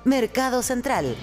Mercado Central.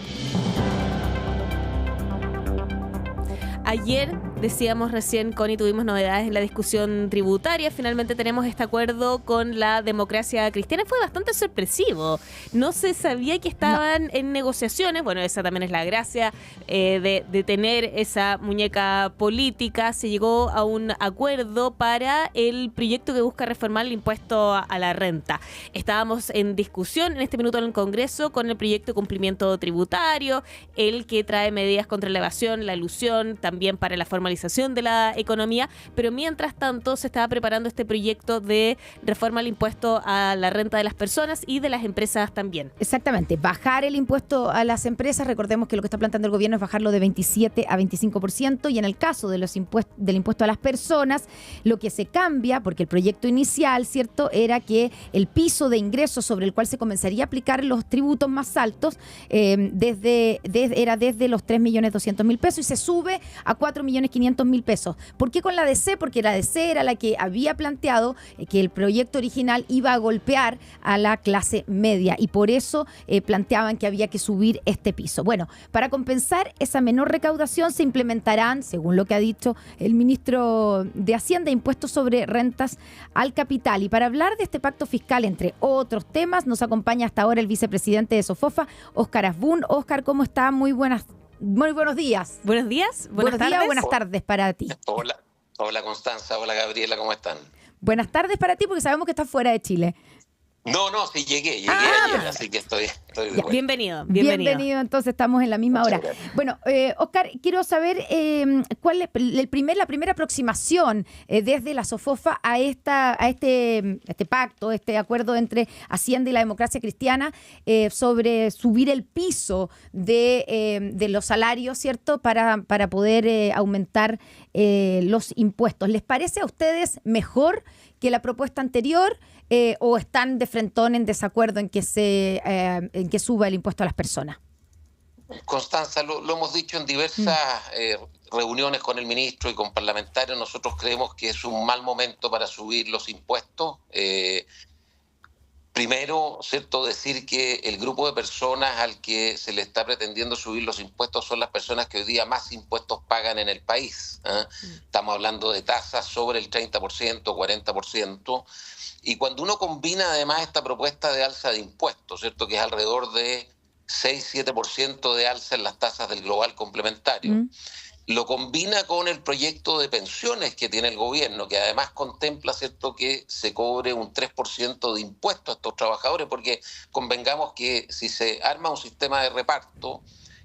Ayer, decíamos recién, Connie, tuvimos novedades en la discusión tributaria. Finalmente tenemos este acuerdo con la Democracia Cristiana. Fue bastante sorpresivo. No se sabía que estaban en negociaciones. Bueno, esa también es la gracia de tener esa muñeca política. Se llegó a un acuerdo para el proyecto que busca reformar el impuesto a la renta. Estábamos en discusión en este minuto en el Congreso con el proyecto de cumplimiento tributario, el que trae medidas contra la evasión, la elusión, también para la formalización de la economía, pero mientras tanto se estaba preparando este proyecto de reforma al impuesto a la renta de las personas y de las empresas también. Exactamente, bajar el impuesto a las empresas. Recordemos que lo que está planteando el gobierno es bajarlo de 27 a 25%, y en el caso de los del impuesto a las personas, lo que se cambia, porque el proyecto inicial, ¿cierto?, era que el piso de ingresos sobre el cual se comenzaría a aplicar los tributos más altos era desde los 3.200.000 pesos y se sube a 4.500.000 pesos. ¿Por qué con la DC? Porque la DC era la que había planteado que el proyecto original iba a golpear a la clase media, y por eso planteaban que había que subir este piso. Bueno, para compensar esa menor recaudación se implementarán, según lo que ha dicho el ministro de Hacienda, impuestos sobre rentas al capital. Y para hablar de este pacto fiscal, entre otros temas, nos acompaña hasta ahora el vicepresidente de Sofofa, Óscar Asbun. Óscar, ¿cómo está? Muy buenos días. Buenos días. Buenas tardes. Buenas tardes para ti. Hola Constanza, hola Gabriela, ¿cómo están? Buenas tardes para ti, porque sabemos que estás fuera de Chile. No, sí, llegué ayer, así que estoy de vuelta. Bienvenido. Entonces estamos en la misma hora. Bueno, Óscar, quiero saber cuál es la primera aproximación desde la Sofofa a este pacto, este acuerdo entre Hacienda y la Democracia Cristiana sobre subir el piso de los salarios, ¿cierto?, para poder aumentar los impuestos. ¿Les parece a ustedes mejor que la propuesta anterior? ¿O están de frentón en desacuerdo en que suba el impuesto a las personas? Constanza, lo hemos dicho en diversas reuniones con el ministro y con parlamentarios. Nosotros creemos que es un mal momento para subir los impuestos. Primero, ¿cierto?, decir que el grupo de personas al que se le está pretendiendo subir los impuestos son las personas que hoy día más impuestos pagan en el país. Estamos hablando de tasas sobre el 30%, 40%. Y cuando uno combina además esta propuesta de alza de impuestos, ¿cierto?, que es alrededor de 6-7% de alza en las tasas del global complementario, lo combina con el proyecto de pensiones que tiene el gobierno, que además contempla, ¿cierto?, que se cobre un 3% de impuestos a estos trabajadores, porque convengamos que si se arma un sistema de reparto,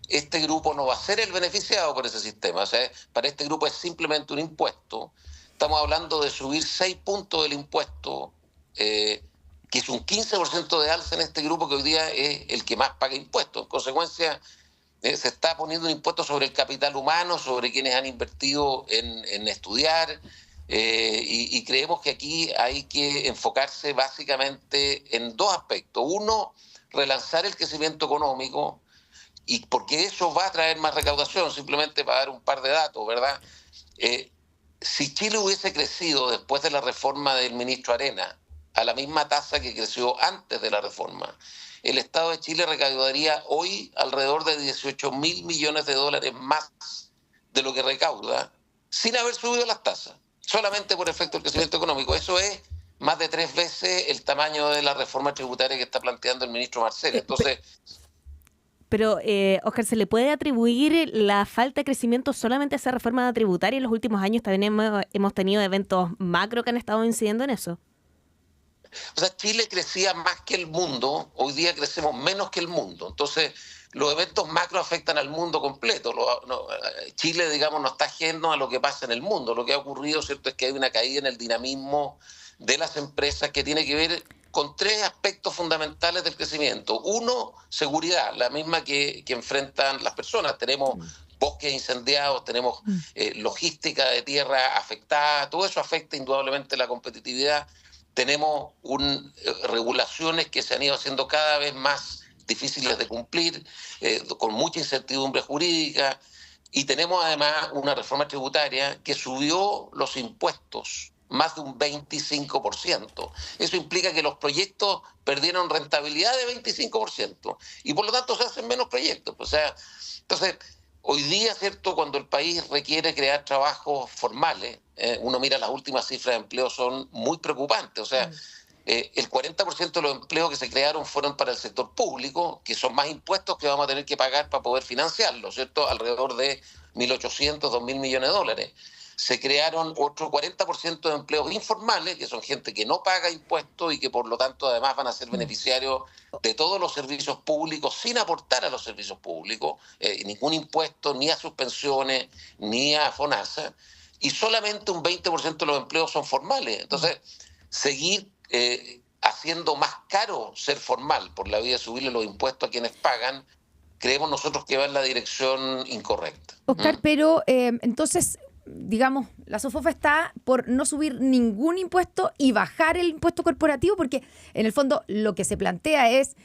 este grupo no va a ser el beneficiado por ese sistema. O sea, para este grupo es simplemente un impuesto. Estamos hablando de subir 6 puntos del impuesto, que es un 15% de alza en este grupo que hoy día es el que más paga impuestos. En consecuencia, se está poniendo un impuesto sobre el capital humano, sobre quienes han invertido en estudiar, y creemos que aquí hay que enfocarse básicamente en dos aspectos. Uno, relanzar el crecimiento económico, y porque eso va a traer más recaudación. Simplemente para dar un par de datos, ¿verdad? Si Chile hubiese crecido después de la reforma del ministro Arena a la misma tasa que creció antes de la reforma, el Estado de Chile recaudaría hoy alrededor de 18.000 millones de dólares más de lo que recauda sin haber subido las tasas, solamente por efecto del crecimiento económico. Eso es más de 3 veces el tamaño de la reforma tributaria que está planteando el ministro Marcel. Entonces... Pero, Óscar, ¿se le puede atribuir la falta de crecimiento solamente a esa reforma tributaria? En los últimos años también hemos tenido eventos macro que han estado incidiendo en eso. O sea, Chile crecía más que el mundo, hoy día crecemos menos que el mundo. Entonces, los eventos macro afectan al mundo completo. Chile, digamos, no está ajeno a lo que pasa en el mundo. Lo que ha ocurrido, ¿cierto?, es que hay una caída en el dinamismo de las empresas que tiene que ver con 3 aspectos fundamentales del crecimiento. Uno, seguridad, la misma que enfrentan las personas. Tenemos bosques incendiados, tenemos logística de tierra afectada, todo eso afecta indudablemente la competitividad. Tenemos regulaciones que se han ido haciendo cada vez más difíciles de cumplir, con mucha incertidumbre jurídica, y tenemos además una reforma tributaria que subió los impuestos más de un 25%. Eso implica que los proyectos perdieron rentabilidad de 25% y por lo tanto se hacen menos proyectos. O sea, entonces, hoy día, ¿cierto?, cuando el país requiere crear trabajos formales, uno mira las últimas cifras de empleo, son muy preocupantes. O sea, el 40% de los empleos que se crearon fueron para el sector público, que son más impuestos que vamos a tener que pagar para poder financiarlo, ¿cierto?, alrededor de 1.800, 2.000 millones de dólares. Se crearon otro 40% de empleos informales, que son gente que no paga impuestos y que por lo tanto además van a ser beneficiarios de todos los servicios públicos sin aportar a los servicios públicos, ningún impuesto ni a sus pensiones ni a FONASA, y solamente un 20% de los empleos son formales. Entonces, seguir haciendo más caro ser formal por la vía de subirle los impuestos a quienes pagan, creemos nosotros que va en la dirección incorrecta. Oscar, pero entonces, digamos, la SOFOFA está por no subir ningún impuesto y bajar el impuesto corporativo, porque en el fondo lo que se plantea es,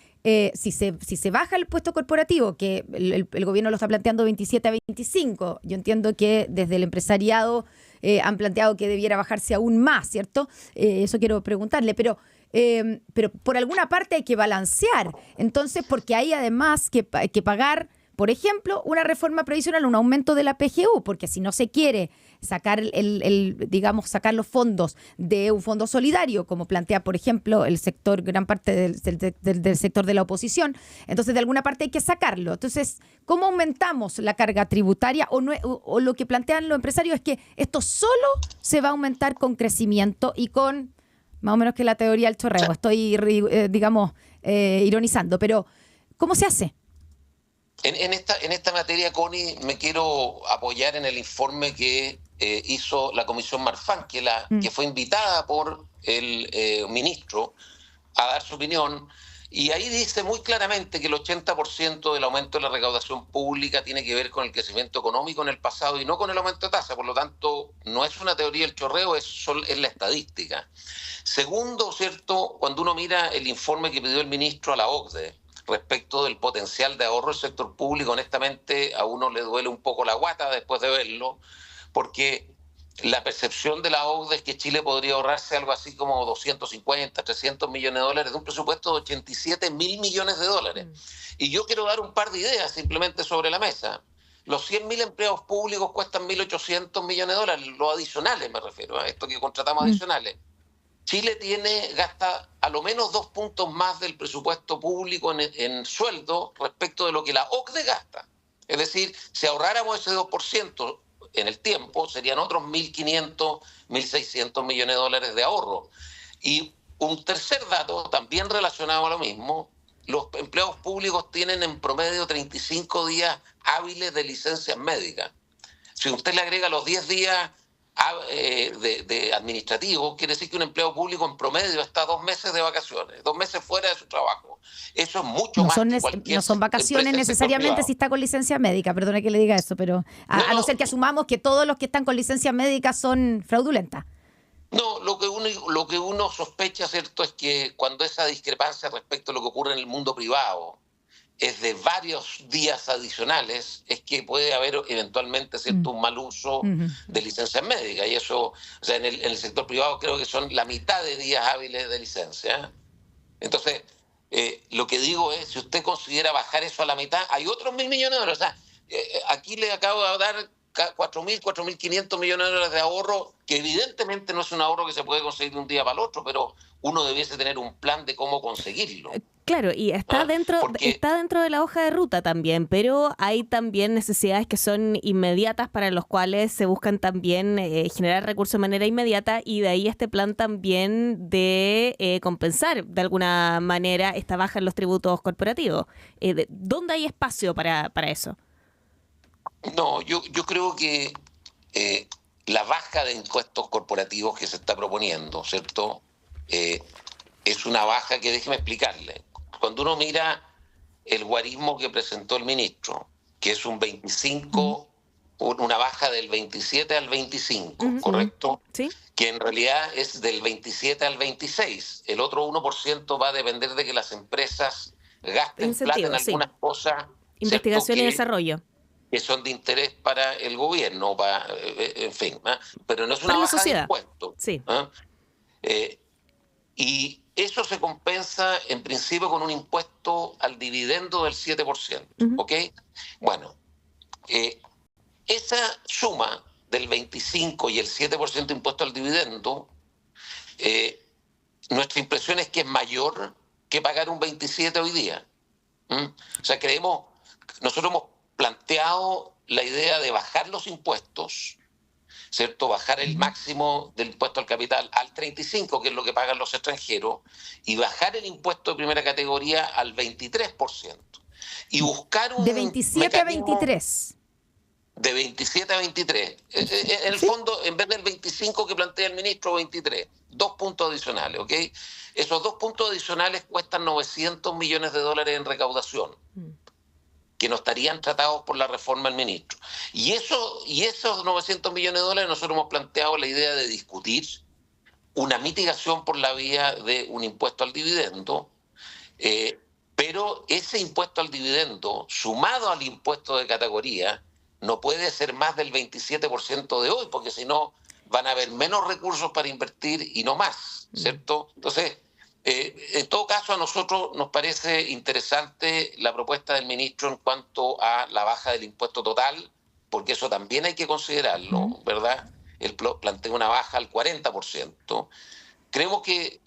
si se baja el impuesto corporativo, que el gobierno lo está planteando 27 a 25, yo entiendo que desde el empresariado han planteado que debiera bajarse aún más, ¿cierto? Eso quiero preguntarle, pero por alguna parte hay que balancear, entonces, porque hay además que pagar, por ejemplo, una reforma previsional, un aumento de la PGU, porque si no se quiere sacar digamos, sacar los fondos de un fondo solidario, como plantea, por ejemplo, el sector, gran parte del sector de la oposición, entonces de alguna parte hay que sacarlo. Entonces, ¿cómo aumentamos la carga tributaria? O lo que plantean los empresarios es que esto solo se va a aumentar con crecimiento y con, más o menos, que la teoría del chorreo. Estoy, digamos, ironizando, pero ¿cómo se hace? En esta materia, Connie, me quiero apoyar en el informe que hizo la Comisión Marfan, que fue invitada por el ministro a dar su opinión, y ahí dice muy claramente que el 80% del aumento de la recaudación pública tiene que ver con el crecimiento económico en el pasado y no con el aumento de tasa. Por lo tanto, no es una teoría del chorreo, es la estadística. Segundo, ¿cierto?, cuando uno mira el informe que pidió el ministro a la OCDE, respecto del potencial de ahorro del sector público, honestamente a uno le duele un poco la guata después de verlo, porque la percepción de la OCDE es que Chile podría ahorrarse algo así como 250, 300 millones de dólares de un presupuesto de 87.000 millones de dólares. Y yo quiero dar un par de ideas simplemente sobre la mesa. Los 100.000 empleados públicos cuestan 1.800 millones de dólares, los adicionales me refiero, a esto que contratamos adicionales. Chile gasta a lo menos 2 puntos más del presupuesto público en sueldo respecto de lo que la OCDE gasta. Es decir, si ahorráramos ese 2% en el tiempo, serían otros 1.500, 1.600 millones de dólares de ahorro. Y un tercer dato, también relacionado a lo mismo, los empleados públicos tienen en promedio 35 días hábiles de licencias médicas. Si usted le agrega los 10 días de administrativo, quiere decir que un empleado público en promedio está 2 meses de vacaciones, 2 meses fuera de su trabajo. Eso es mucho más que cualquier no son vacaciones necesariamente si está con licencia médica, perdone que le diga eso, pero a no ser que asumamos que todos los que están con licencia médica son fraudulentas. No, lo que uno sospecha, ¿cierto?, es que cuando esa discrepancia respecto a lo que ocurre en el mundo privado es de varios días adicionales, es que puede haber eventualmente, ¿cierto?, un mal uso de licencias médicas. Y eso, o sea, en el sector privado creo que son la mitad de días hábiles de licencia. Entonces, lo que digo es, si usted considera bajar eso a la mitad, hay otros 1.000 millones de dólares. O sea, aquí le acabo de dar 4.000, 4.500 millones de dólares de ahorro, que evidentemente no es un ahorro que se puede conseguir de un día para el otro, pero uno debiese tener un plan de cómo conseguirlo. Claro, y está dentro de la hoja de ruta también, pero hay también necesidades que son inmediatas para los cuales se buscan también generar recursos de manera inmediata, y de ahí este plan también de compensar de alguna manera esta baja en los tributos corporativos. ¿Dónde hay espacio para eso? No, yo creo que la baja de impuestos corporativos que se está proponiendo, ¿cierto?, es una baja que, déjeme explicarle, cuando uno mira el guarismo que presentó el ministro, que es un 25, una baja del 27 al 25, ¿correcto? Sí. Que en realidad es del 27 al 26. El otro 1% va a depender de que las empresas gasten plata en algunas cosas. Investigación y desarrollo. que son de interés para el gobierno, en fin, pero no es una Para la baja de sociedad. impuestos. Sí. Y eso se compensa en principio con un impuesto al dividendo del 7%. ¿Ok? Bueno, esa suma del 25 y el 7% de impuesto al dividendo, nuestra impresión es que es mayor que pagar un 27 hoy día. O sea, nosotros hemos planteado la idea de bajar los impuestos, ¿cierto? Bajar el máximo del impuesto al capital al 35, que es lo que pagan los extranjeros, y bajar el impuesto de primera categoría al 23%. Y buscar un De 27 a mecanismo 23. de 27 a 23. En el fondo, en vez del 25 que plantea el ministro, 23. 2 puntos adicionales, ¿ok? Esos 2 puntos adicionales cuestan $900 millones en recaudación, que no estarían tratados por la reforma del ministro. Y esos $900 millones nosotros hemos planteado la idea de discutir una mitigación por la vía de un impuesto al dividendo, pero ese impuesto al dividendo, sumado al impuesto de categoría, no puede ser más del 27% de hoy, porque si no van a haber menos recursos para invertir y no más, ¿cierto? Entonces, en todo caso, a nosotros nos parece interesante la propuesta del ministro en cuanto a la baja del impuesto total, porque eso también hay que considerarlo, ¿verdad? Él plantea una baja al 40%. Creemos que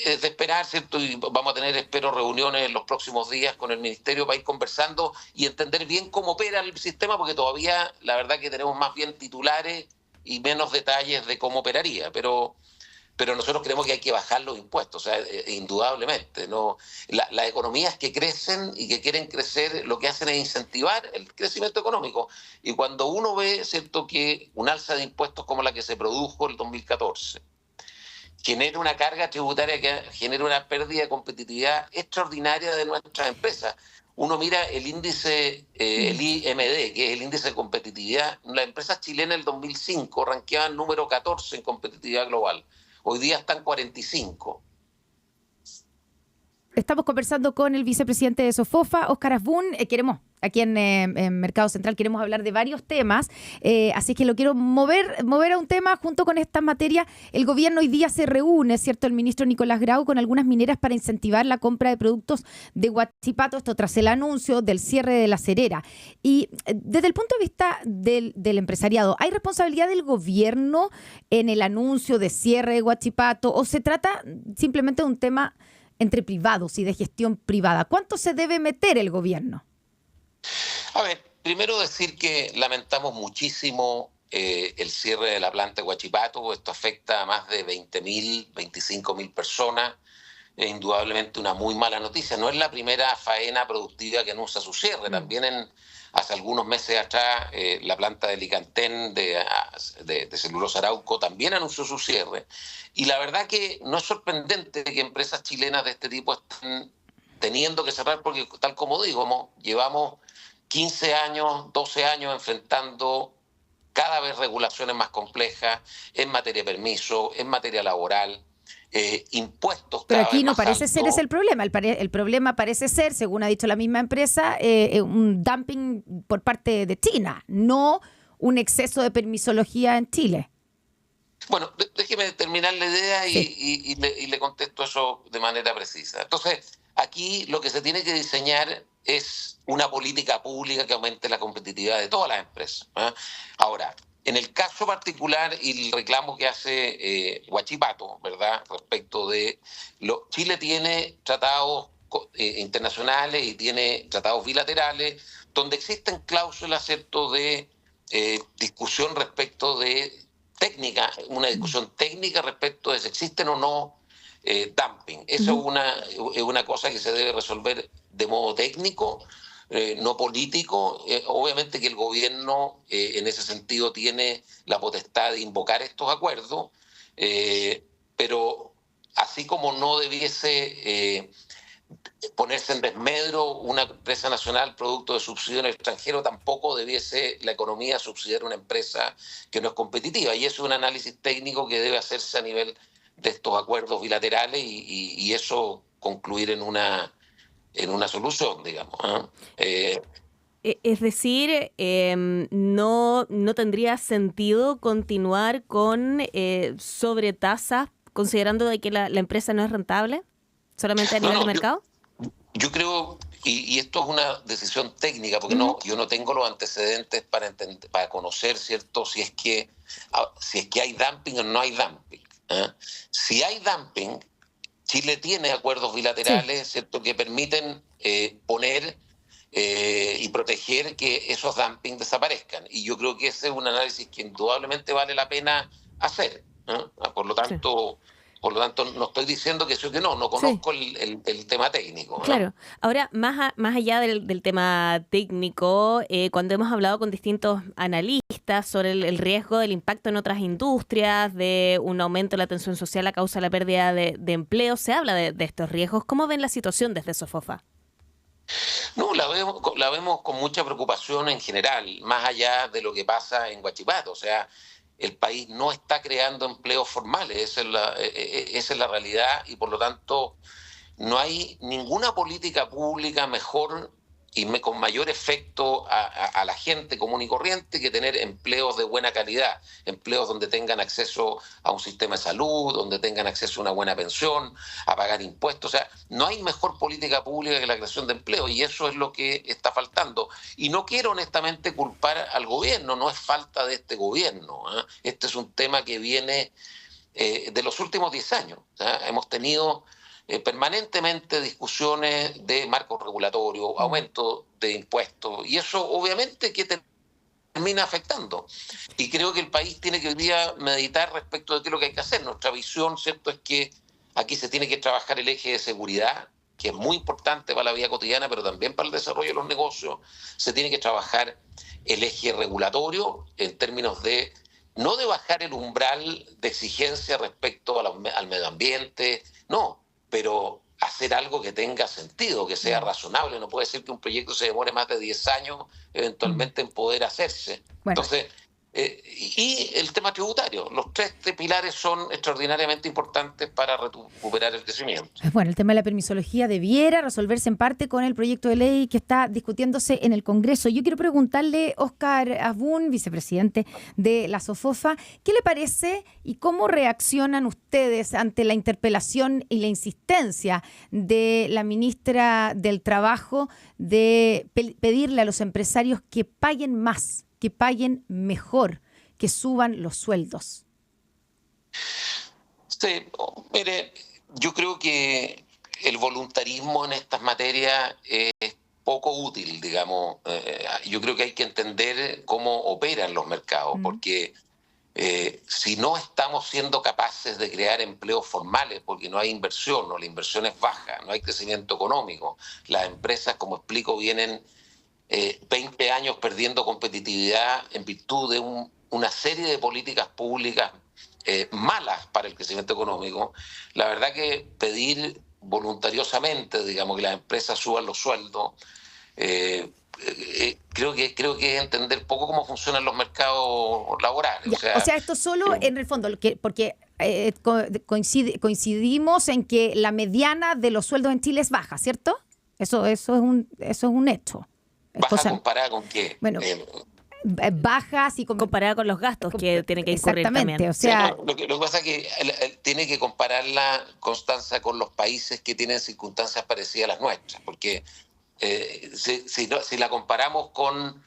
es de esperar, ¿cierto? Y vamos a tener, espero, reuniones en los próximos días con el Ministerio para ir conversando y entender bien cómo opera el sistema, porque todavía la verdad que tenemos más bien titulares y menos detalles de cómo operaría, pero nosotros creemos que hay que bajar los impuestos, o sea, indudablemente. ¿No? Las economías que crecen y que quieren crecer lo que hacen es incentivar el crecimiento económico. Y cuando uno ve, ¿cierto?, que un alza de impuestos como la que se produjo en el 2014 genera una carga tributaria que genera una pérdida de competitividad extraordinaria de nuestras empresas. Uno mira el índice, el IMD, que es el índice de competitividad. Las empresas chilenas en el 2005 ranqueaban número 14 en competitividad global. Hoy día están 45. Estamos conversando con el vicepresidente de Sofofa, Óscar Asbun. Queremos, aquí en Mercado Central, queremos hablar de varios temas, así que lo quiero mover a un tema junto con esta materia. El gobierno hoy día se reúne, ¿cierto?, el ministro Nicolás Grau con algunas mineras para incentivar la compra de productos de Huachipato, esto tras el anuncio del cierre de La Acerera. Y desde el punto de vista del empresariado, ¿hay responsabilidad del gobierno en el anuncio de cierre de Huachipato o se trata simplemente de un tema entre privados y de gestión privada? ¿Cuánto se debe meter el gobierno? A ver, primero decir que lamentamos muchísimo el cierre de la planta de Huachipato. Esto afecta a más de 20.000, 25.000 personas. Es indudablemente una muy mala noticia. No es la primera faena productiva que anuncia su cierre. También hace algunos meses atrás la planta de Licantén de Celulosa Arauco también anunció su cierre. Y la verdad que no es sorprendente que empresas chilenas de este tipo estén teniendo que cerrar porque, tal como digo, llevamos 15 años, 12 años enfrentando cada vez regulaciones más complejas en materia de permiso, en materia laboral, impuestos. Pero aquí no parece ser ese el problema. El problema parece ser, según ha dicho la misma empresa, un dumping por parte de China, no un exceso de permisología en Chile. Bueno, déjeme terminar la idea y le contesto eso de manera precisa. Entonces, aquí lo que se tiene que diseñar es una política pública que aumente la competitividad de todas las empresas. Ahora, en el caso particular y el reclamo que hace Huachipato, ¿verdad?, respecto de Chile tiene tratados internacionales y tiene tratados bilaterales donde existen cláusulas, ¿cierto?, de discusión respecto de técnica, una discusión técnica respecto de si existen o no dumping. Eso es una cosa que se debe resolver de modo técnico, no político. Obviamente que el gobierno en ese sentido tiene la potestad de invocar estos acuerdos, pero así como no debiese ponerse en desmedro una empresa nacional producto de subsidio en el extranjero, tampoco debiese la economía subsidiar una empresa que no es competitiva. Y eso es un análisis técnico que debe hacerse a nivel de estos acuerdos bilaterales y eso concluir en una solución, digamos. Es decir, no tendría sentido continuar con sobretasas, considerando de que la empresa no es rentable, solamente a nivel de mercado. Yo creo, y esto es una decisión técnica, porque yo no tengo los antecedentes para conocer, ¿cierto?, si es que hay dumping o no hay dumping. Si hay dumping, Chile tiene acuerdos bilaterales, ¿cierto?, que permiten poner y proteger que esos dumping desaparezcan. Y yo creo que ese es un análisis que indudablemente vale la pena hacer. Por lo tanto, no estoy diciendo que sí o que no conozco el tema técnico. Claro. Ahora, más allá del tema técnico, cuando hemos hablado con distintos analistas sobre el riesgo del impacto en otras industrias, de un aumento de la tensión social a causa de la pérdida de empleo, se habla de estos riesgos. ¿Cómo ven la situación desde Sofofa? No, la vemos con mucha preocupación en general, más allá de lo que pasa en Huachipato. O sea, el país no está creando empleos formales, esa es la realidad, y por lo tanto no hay ninguna política pública mejor y con mayor efecto a la gente común y corriente que tener empleos de buena calidad, empleos donde tengan acceso a un sistema de salud, donde tengan acceso a una buena pensión, a pagar impuestos. O sea, no hay mejor política pública que la creación de empleo, y eso es lo que está faltando. Y no quiero honestamente culpar al gobierno, no es falta de este gobierno. Este es un tema que viene de los últimos 10 años. Hemos tenido permanentemente discusiones de marcos regulatorios, aumento de impuestos, y eso obviamente que termina afectando. Y creo que el país tiene que hoy día meditar respecto de qué es lo que hay que hacer. Nuestra visión, ¿cierto?, es que aquí se tiene que trabajar el eje de seguridad, que es muy importante para la vida cotidiana, pero también para el desarrollo de los negocios. Se tiene que trabajar el eje regulatorio en términos de no de bajar el umbral de exigencia respecto al medio ambiente, no, pero hacer algo que tenga sentido, que sea razonable. No puede ser que un proyecto se demore más de 10 años eventualmente en poder hacerse. Bueno. Entonces, y el tema tributario. Los 3 pilares son extraordinariamente importantes para recuperar el crecimiento. Bueno, el tema de la permisología debiera resolverse en parte con el proyecto de ley que está discutiéndose en el Congreso. Yo quiero preguntarle, Óscar Asbun, vicepresidente de la Sofofa, ¿qué le parece y cómo reaccionan ustedes ante la interpelación y la insistencia de la ministra del Trabajo de pedirle a los empresarios que paguen más, que paguen mejor, que suban los sueldos? Sí, mire, yo creo que el voluntarismo en estas materias es poco útil, digamos. Yo creo que hay que entender cómo operan los mercados, porque si no estamos siendo capaces de crear empleos formales, porque no hay inversión, o la inversión es baja, no hay crecimiento económico, las empresas, como explico, vienen 20 años perdiendo competitividad en virtud de una serie de políticas públicas malas para el crecimiento económico. La verdad que pedir voluntariosamente, digamos, que las empresas suban los sueldos, creo que es entender poco cómo funcionan los mercados laborales. O sea, esto solo en el fondo, porque coincidimos en que la mediana de los sueldos en Chile es baja, ¿cierto? Eso es un hecho. ¿Baja comparada con qué? Bueno, bajas y comparada con los gastos que tiene que incurrir exactamente, también. O sea, sí, lo que pasa es que tiene que compararla, Constanza, con los países que tienen circunstancias parecidas a las nuestras, porque si la comparamos con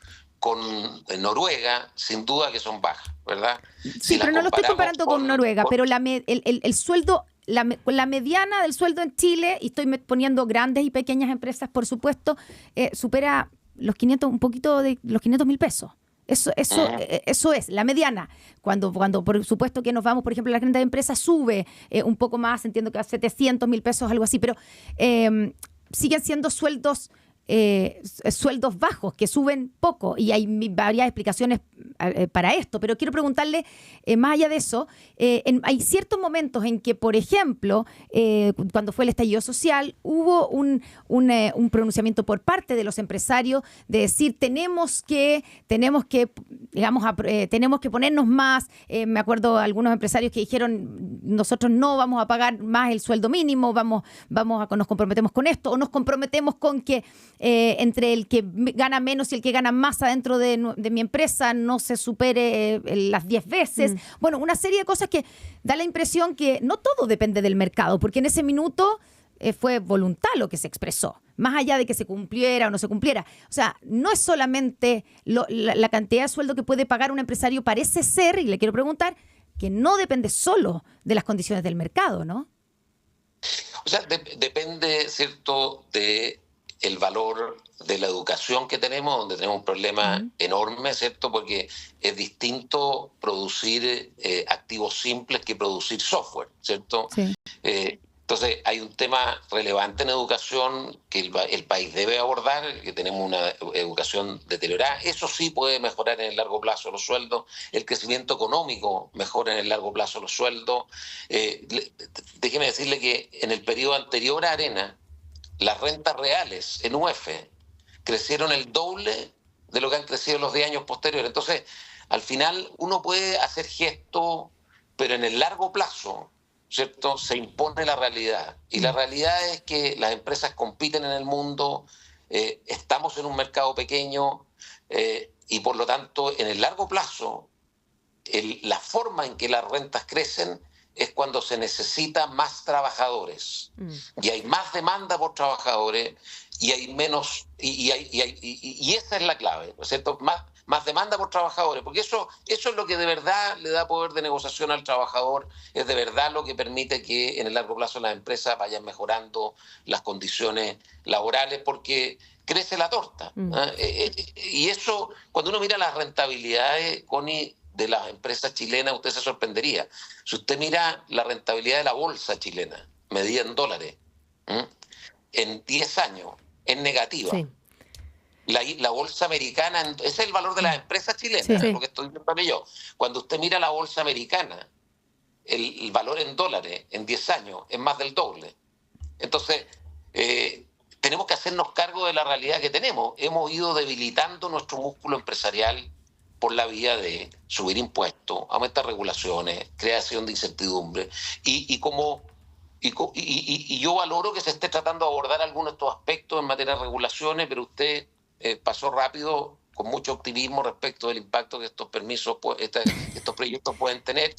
Noruega, sin duda que son bajas, ¿verdad? Sí, pero no lo estoy comparando con Noruega, pero el sueldo, la mediana del sueldo en Chile, y estoy poniendo grandes y pequeñas empresas, por supuesto, supera los 500, un poquito de los 500.000 pesos. Eso es la mediana. Cuando por supuesto que nos vamos, por ejemplo, la renta de empresa sube un poco más, entiendo que a 700.000 pesos, algo así, pero siguen siendo sueldos bajos, que suben poco, y hay varias explicaciones para esto, pero quiero preguntarle, más allá de eso, hay ciertos momentos en que, por ejemplo, cuando fue el estallido social, hubo un pronunciamiento por parte de los empresarios de decir tenemos que digamos, tenemos que ponernos más. Me acuerdo algunos empresarios que dijeron, nosotros no vamos a pagar más el sueldo mínimo, nos comprometemos con esto, o nos comprometemos con que entre el que gana menos y el que gana más adentro de mi empresa no se supere las 10 veces. Bueno, una serie de cosas que da la impresión que no todo depende del mercado, porque en ese minuto fue voluntad lo que se expresó, más allá de que se cumpliera o no se cumpliera. O sea, no es solamente la cantidad de sueldo que puede pagar un empresario, parece ser, y le quiero preguntar, que no depende solo de las condiciones del mercado, ¿no? O sea, depende, ¿cierto?, de el valor de la educación que tenemos, donde tenemos un problema enorme, ¿cierto?, porque es distinto producir activos simples que producir software, ¿cierto? Sí. Entonces, hay un tema relevante en educación que el país debe abordar, que tenemos una educación deteriorada. Eso sí puede mejorar en el largo plazo los sueldos. El crecimiento económico mejora en el largo plazo los sueldos. Déjeme decirle que en el periodo anterior a Arena, las rentas reales en UF crecieron el doble de lo que han crecido en los 10 años posteriores. Entonces, al final, uno puede hacer gestos, pero en el largo plazo, ¿cierto?, se impone la realidad. Y la realidad es que las empresas compiten en el mundo, estamos en un mercado pequeño y por lo tanto en el largo plazo la forma en que las rentas crecen es cuando se necesitan más trabajadores y hay más demanda por trabajadores y hay menos, y esa es la clave, ¿no es cierto? Más demanda por trabajadores, porque eso es lo que de verdad le da poder de negociación al trabajador, es de verdad lo que permite que en el largo plazo las empresas vayan mejorando las condiciones laborales, porque crece la torta. Y eso, cuando uno mira las rentabilidades, Connie, de las empresas chilenas, usted se sorprendería. Si usted mira la rentabilidad de la bolsa chilena, medida en dólares, en 10 años, es negativa. Sí. La bolsa americana, ese es el valor de las empresas chilenas, sí. Lo que estoy viendo yo. Cuando usted mira la bolsa americana, el valor en dólares en 10 años es más del doble. Entonces, tenemos que hacernos cargo de la realidad que tenemos. Hemos ido debilitando nuestro músculo empresarial por la vía de subir impuestos, aumentar regulaciones, creación de incertidumbre. Y yo valoro que se esté tratando de abordar algunos de estos aspectos en materia de regulaciones, pero usted pasó rápido con mucho optimismo respecto del impacto que estos permisos, estos proyectos pueden tener.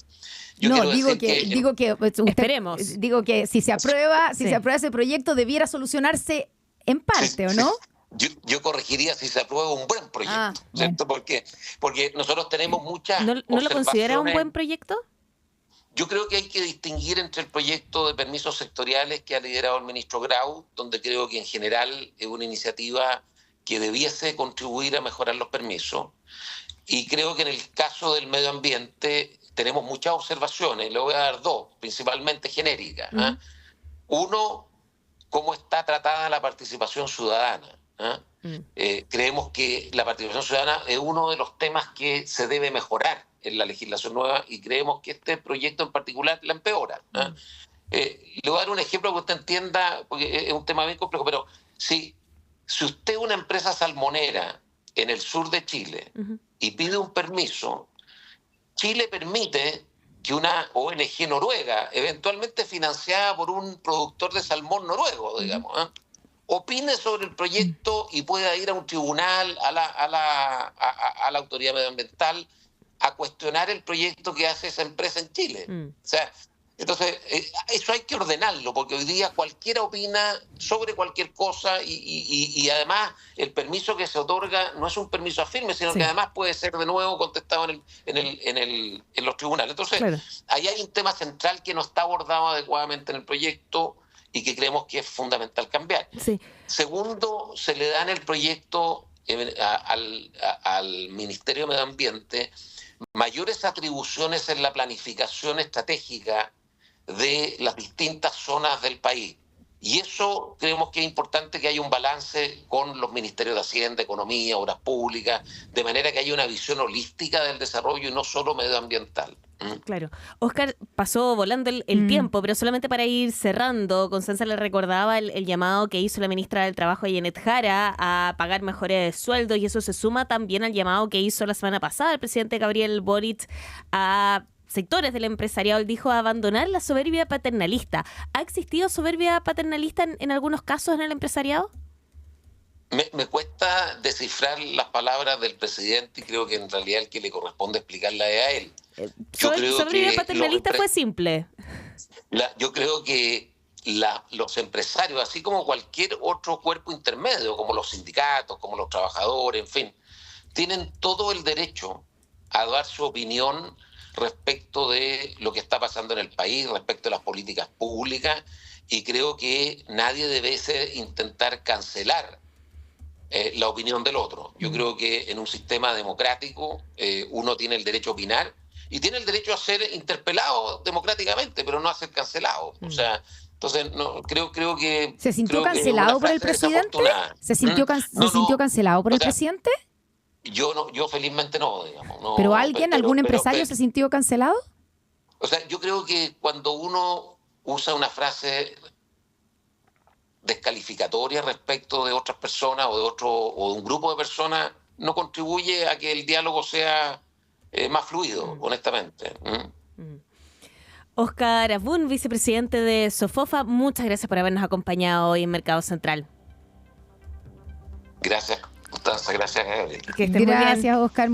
Esperemos. Digo que si se aprueba, se aprueba ese proyecto, debiera solucionarse en parte, ¿o no? Yo corregiría si se aprueba un buen proyecto, ¿cierto? Porque nosotros tenemos muchas ¿No lo considera un buen proyecto? Yo creo que hay que distinguir entre el proyecto de permisos sectoriales que ha liderado el ministro Grau, donde creo que en general es una iniciativa que debiese contribuir a mejorar los permisos. Y creo que en el caso del medio ambiente tenemos muchas observaciones, le voy a dar dos, principalmente genéricas. Uno, cómo está tratada la participación ciudadana. Creemos que la participación ciudadana es uno de los temas que se debe mejorar en la legislación nueva y creemos que este proyecto en particular la empeora. Le voy a dar un ejemplo que usted entienda, porque es un tema bien complejo, pero si usted es una empresa salmonera en el sur de Chile y pide un permiso, Chile permite que una ONG noruega, eventualmente financiada por un productor de salmón noruego, digamos, opine sobre el proyecto y pueda ir a un tribunal, a la autoridad medioambiental, a cuestionar el proyecto que hace esa empresa en Chile. O sea, entonces, eso hay que ordenarlo, porque hoy día cualquiera opina sobre cualquier cosa y además el permiso que se otorga no es un permiso firme, sino que además puede ser de nuevo contestado en los tribunales. Entonces, ahí hay un tema central que no está abordado adecuadamente en el proyecto y que creemos que es fundamental cambiar. Segundo, se le da en el proyecto al Ministerio de Medio Ambiente mayores atribuciones en la planificación estratégica de las distintas zonas del país. Y eso creemos que es importante, que haya un balance con los ministerios de Hacienda, Economía, Obras Públicas, de manera que haya una visión holística del desarrollo y no solo medioambiental. Claro. Oscar, pasó volando el tiempo, pero solamente para ir cerrando, Constanza le recordaba el llamado que hizo la ministra del Trabajo, Janet Jara, a pagar mejores sueldos, y eso se suma también al llamado que hizo la semana pasada el presidente Gabriel Boric a sectores del empresariado. Él dijo abandonar la soberbia paternalista. ¿Ha existido soberbia paternalista en algunos casos en el empresariado? Me cuesta descifrar las palabras del presidente y creo que en realidad el que le corresponde explicarla es a él. Soberbia paternalista fue simple. Yo creo que los empresarios, así como cualquier otro cuerpo intermedio, como los sindicatos, como los trabajadores, en fin, tienen todo el derecho a dar su opinión respecto de lo que está pasando en el país, respecto a las políticas públicas, y creo que nadie debe intentar cancelar la opinión del otro. Yo creo que en un sistema democrático uno tiene el derecho a opinar y tiene el derecho a ser interpelado democráticamente, pero no a ser cancelado. O sea, entonces creo que... ¿Se sintió cancelado por el presidente? ¿Se sintió cancelado por el presidente? Yo felizmente no, digamos. No, ¿Pero algún empresario se sintió cancelado? O sea, yo creo que cuando uno usa una frase descalificatoria respecto de otras personas o de un grupo de personas, no contribuye a que el diálogo sea más fluido, honestamente. Oscar Asbun, vicepresidente de Sofofa, muchas gracias por habernos acompañado hoy en Mercado Central. Gracias, Constanza, gracias, Gabriel. Que estés muy bien. Gracias, Oscar.